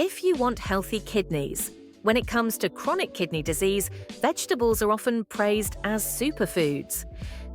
If you want healthy kidneys, when it comes to chronic kidney disease, vegetables are often praised as superfoods.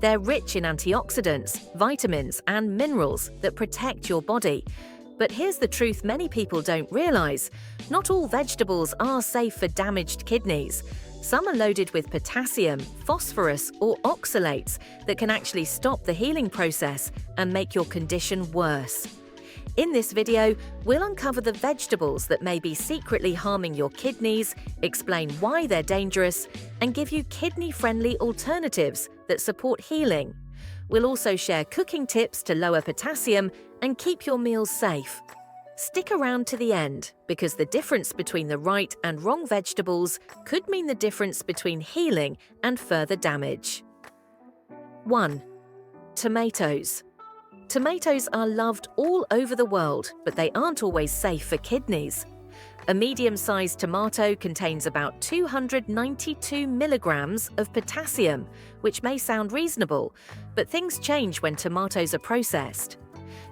They're rich in antioxidants, vitamins, and minerals that protect your body. But here's the truth many people don't realize. Not all vegetables are safe for damaged kidneys. Some are loaded with potassium, phosphorus, or oxalates that can actually stop the healing process and make your condition worse. In this video, we'll uncover the vegetables that may be secretly harming your kidneys, explain why they're dangerous, and give you kidney-friendly alternatives that support healing. We'll also share cooking tips to lower potassium and keep your meals safe. Stick around to the end, because the difference between the right and wrong vegetables could mean the difference between healing and further damage. 1. Tomatoes. Tomatoes are loved all over the world, but they aren't always safe for kidneys. A medium-sized tomato contains about 292 milligrams of potassium, which may sound reasonable, but things change when tomatoes are processed.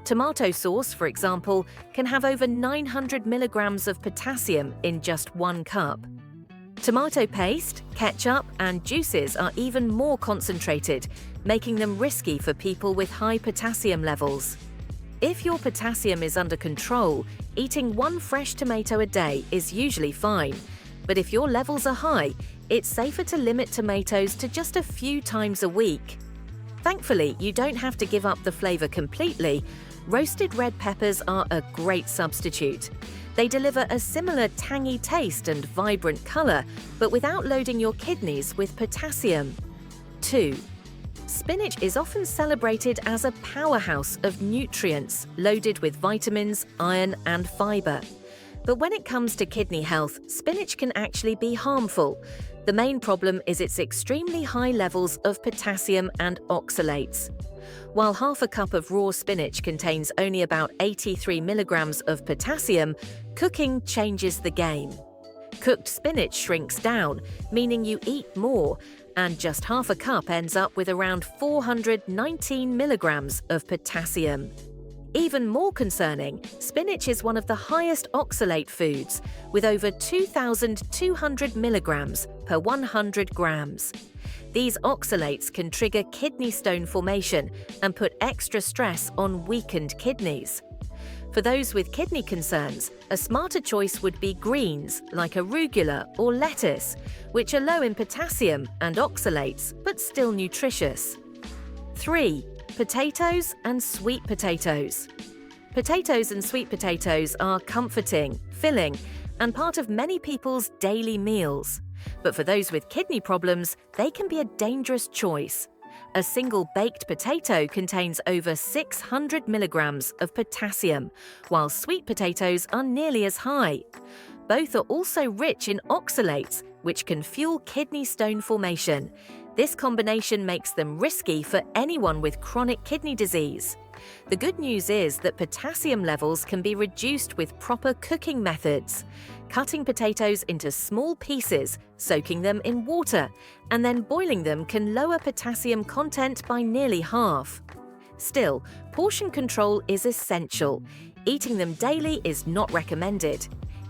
Tomato sauce, for example, can have over 900 milligrams of potassium in just 1 cup. Tomato paste, ketchup, and juices are even more concentrated, making them risky for people with high potassium levels. If your potassium is under control, eating 1 fresh tomato a day is usually fine. But if your levels are high, it's safer to limit tomatoes to just a few times a week. Thankfully, you don't have to give up the flavor completely. Roasted red peppers are a great substitute. They deliver a similar tangy taste and vibrant color, but without loading your kidneys with potassium. 2. Spinach is often celebrated as a powerhouse of nutrients loaded with vitamins, iron, and fiber. But when it comes to kidney health, spinach can actually be harmful. The main problem is its extremely high levels of potassium and oxalates. While half a cup of raw spinach contains only about 83 milligrams of potassium, cooking changes the game. Cooked spinach shrinks down, meaning you eat more, and just half a cup ends up with around 419 milligrams of potassium. Even more concerning, spinach is one of the highest oxalate foods, with over 2,200 milligrams per 100 grams. These oxalates can trigger kidney stone formation and put extra stress on weakened kidneys. For those with kidney concerns, a smarter choice would be greens like arugula or lettuce, which are low in potassium and oxalates, but still nutritious. 3. Potatoes and sweet potatoes. Potatoes and sweet potatoes are comforting, filling, and part of many people's daily meals. But for those with kidney problems, they can be a dangerous choice. A single baked potato contains over 600 milligrams of potassium, while sweet potatoes are nearly as high. Both are also rich in oxalates, which can fuel kidney stone formation. This combination makes them risky for anyone with chronic kidney disease. The good news is that potassium levels can be reduced with proper cooking methods. Cutting potatoes into small pieces, soaking them in water, and then boiling them can lower potassium content by nearly half. Still, portion control is essential. Eating them daily is not recommended.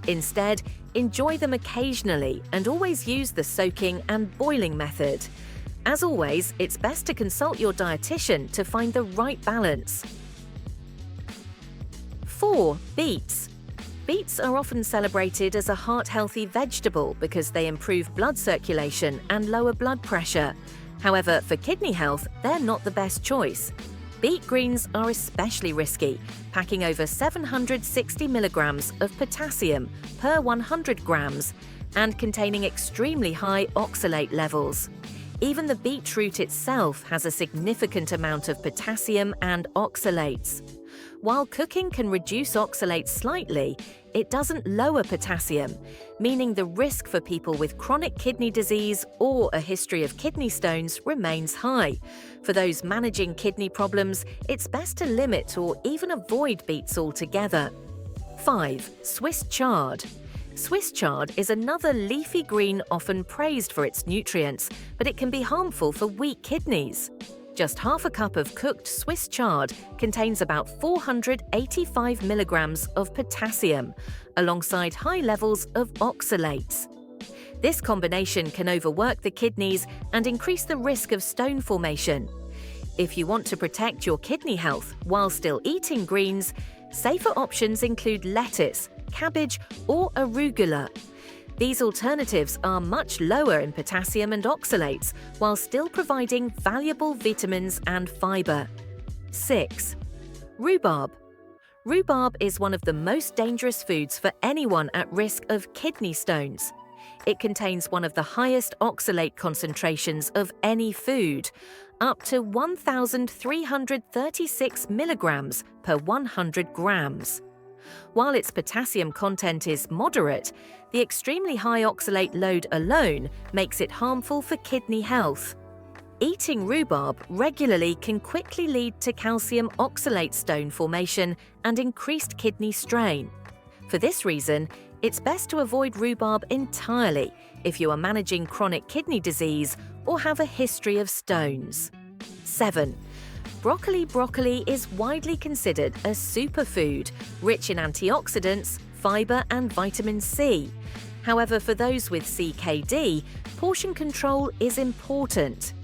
Instead, enjoy them occasionally and always use the soaking and boiling method. As always, it's best to consult your dietitian to find the right balance. 4. Beets. Beets are often celebrated as a heart-healthy vegetable because they improve blood circulation and lower blood pressure. However, for kidney health, they're not the best choice. Beet greens are especially risky, packing over 760 milligrams of potassium per 100 grams and containing extremely high oxalate levels. Even the beetroot itself has a significant amount of potassium and oxalates. While cooking can reduce oxalates slightly, it doesn't lower potassium, meaning the risk for people with chronic kidney disease or a history of kidney stones remains high. For those managing kidney problems, it's best to limit or even avoid beets altogether. 5. Swiss chard. Swiss chard is another leafy green often praised for its nutrients, but it can be harmful for weak kidneys. Just half a cup of cooked Swiss chard contains about 485 milligrams of potassium, alongside high levels of oxalates. This combination can overwork the kidneys and increase the risk of stone formation. If you want to protect your kidney health while still eating greens, safer options include lettuce, cabbage, or arugula. These alternatives are much lower in potassium and oxalates while still providing valuable vitamins and fiber. 6. Rhubarb. Rhubarb is one of the most dangerous foods for anyone at risk of kidney stones. It contains one of the highest oxalate concentrations of any food, up to 1,336 milligrams per 100 grams. While its potassium content is moderate, the extremely high oxalate load alone makes it harmful for kidney health. Eating rhubarb regularly can quickly lead to calcium oxalate stone formation and increased kidney strain. For this reason, it's best to avoid rhubarb entirely if you are managing chronic kidney disease or have a history of stones. 7. Broccoli. Broccoli is widely considered a superfood, rich in antioxidants, fiber and vitamin C. However, for those with CKD, portion control is important.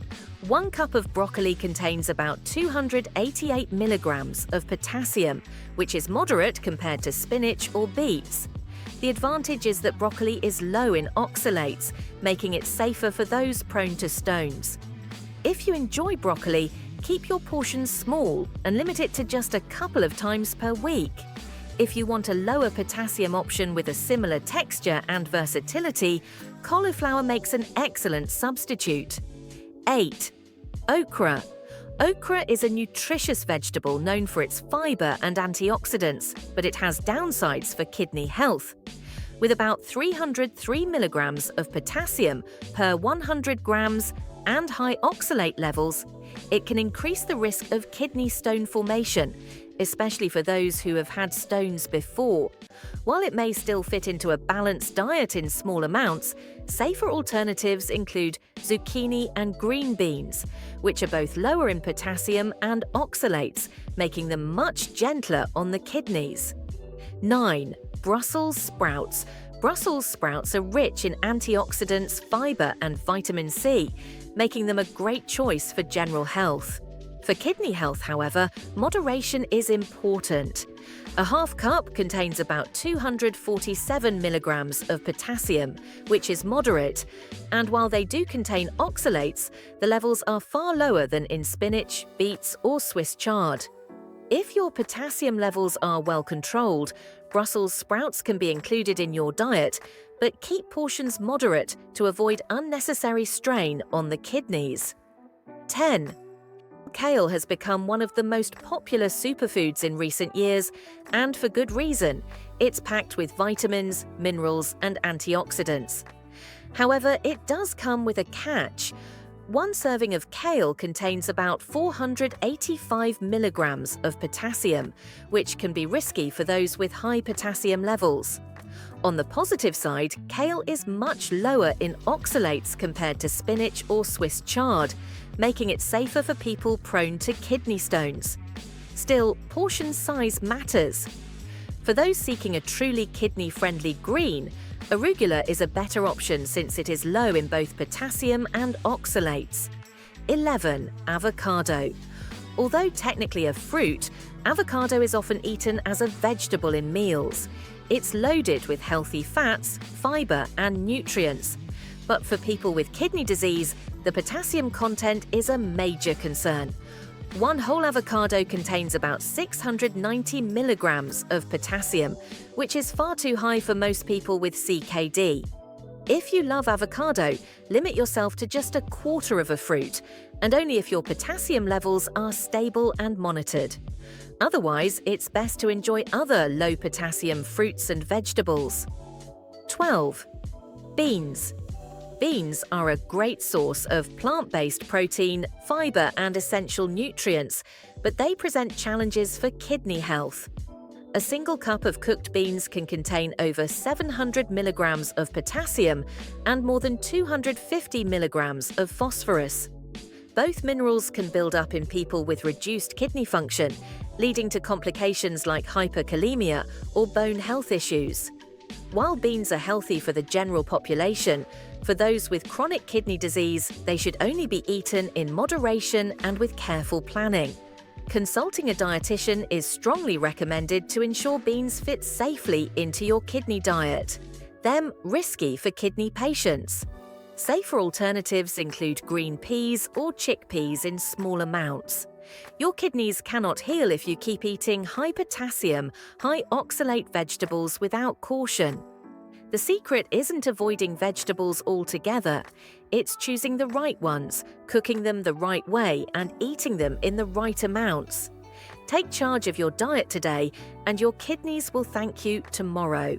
1 cup of broccoli contains about 288 milligrams of potassium, which is moderate compared to spinach or beets. The advantage is that broccoli is low in oxalates, making it safer for those prone to stones. If you enjoy broccoli, keep your portions small and limit it to just a couple of times per week. If you want a lower potassium option with a similar texture and versatility, cauliflower makes an excellent substitute. 8. Okra. Okra is a nutritious vegetable known for its fiber and antioxidants, but it has downsides for kidney health. With about 303 milligrams of potassium per 100 grams and high oxalate levels, it can increase the risk of kidney stone formation, especially for those who have had stones before. While it may still fit into a balanced diet in small amounts, safer alternatives include zucchini and green beans, which are both lower in potassium and oxalates, making them much gentler on the kidneys. 9. Brussels sprouts. Brussels sprouts are rich in antioxidants, fiber and vitamin C, making them a great choice for general health. For kidney health, however, moderation is important. A half cup contains about 247 milligrams of potassium, which is moderate, and while they do contain oxalates, the levels are far lower than in spinach, beets or Swiss chard. If your potassium levels are well controlled, Brussels sprouts can be included in your diet, but keep portions moderate to avoid unnecessary strain on the kidneys. 10. Kale has become one of the most popular superfoods in recent years, and for good reason. It's packed with vitamins, minerals, and antioxidants. However, it does come with a catch. 1 serving of kale contains about 485 milligrams of potassium, which can be risky for those with high potassium levels. On the positive side, kale is much lower in oxalates compared to spinach or Swiss chard, making it safer for people prone to kidney stones. Still, portion size matters. For those seeking a truly kidney-friendly green, arugula is a better option since it is low in both potassium and oxalates. 11. Avocado. Although technically a fruit, avocado is often eaten as a vegetable in meals. It's loaded with healthy fats, fiber, and nutrients. But for people with kidney disease, the potassium content is a major concern. 1 whole avocado contains about 690 milligrams of potassium, which is far too high for most people with CKD. If you love avocado, limit yourself to just a quarter of a fruit, and only if your potassium levels are stable and monitored. Otherwise, it's best to enjoy other low-potassium fruits and vegetables. 12. Beans. Beans are a great source of plant-based protein, fiber, and essential nutrients, but they present challenges for kidney health. A single cup of cooked beans can contain over 700 milligrams of potassium and more than 250 milligrams of phosphorus. Both minerals can build up in people with reduced kidney function, leading to complications like hyperkalemia or bone health issues. While beans are healthy for the general population, for those with chronic kidney disease, they should only be eaten in moderation and with careful planning. Consulting a dietitian is strongly recommended to ensure beans fit safely into your kidney diet. They're risky for kidney patients. Safer alternatives include green peas or chickpeas in small amounts. Your kidneys cannot heal if you keep eating high potassium, high oxalate vegetables without caution. The secret isn't avoiding vegetables altogether. It's choosing the right ones, cooking them the right way, and eating them in the right amounts. Take charge of your diet today, and your kidneys will thank you tomorrow.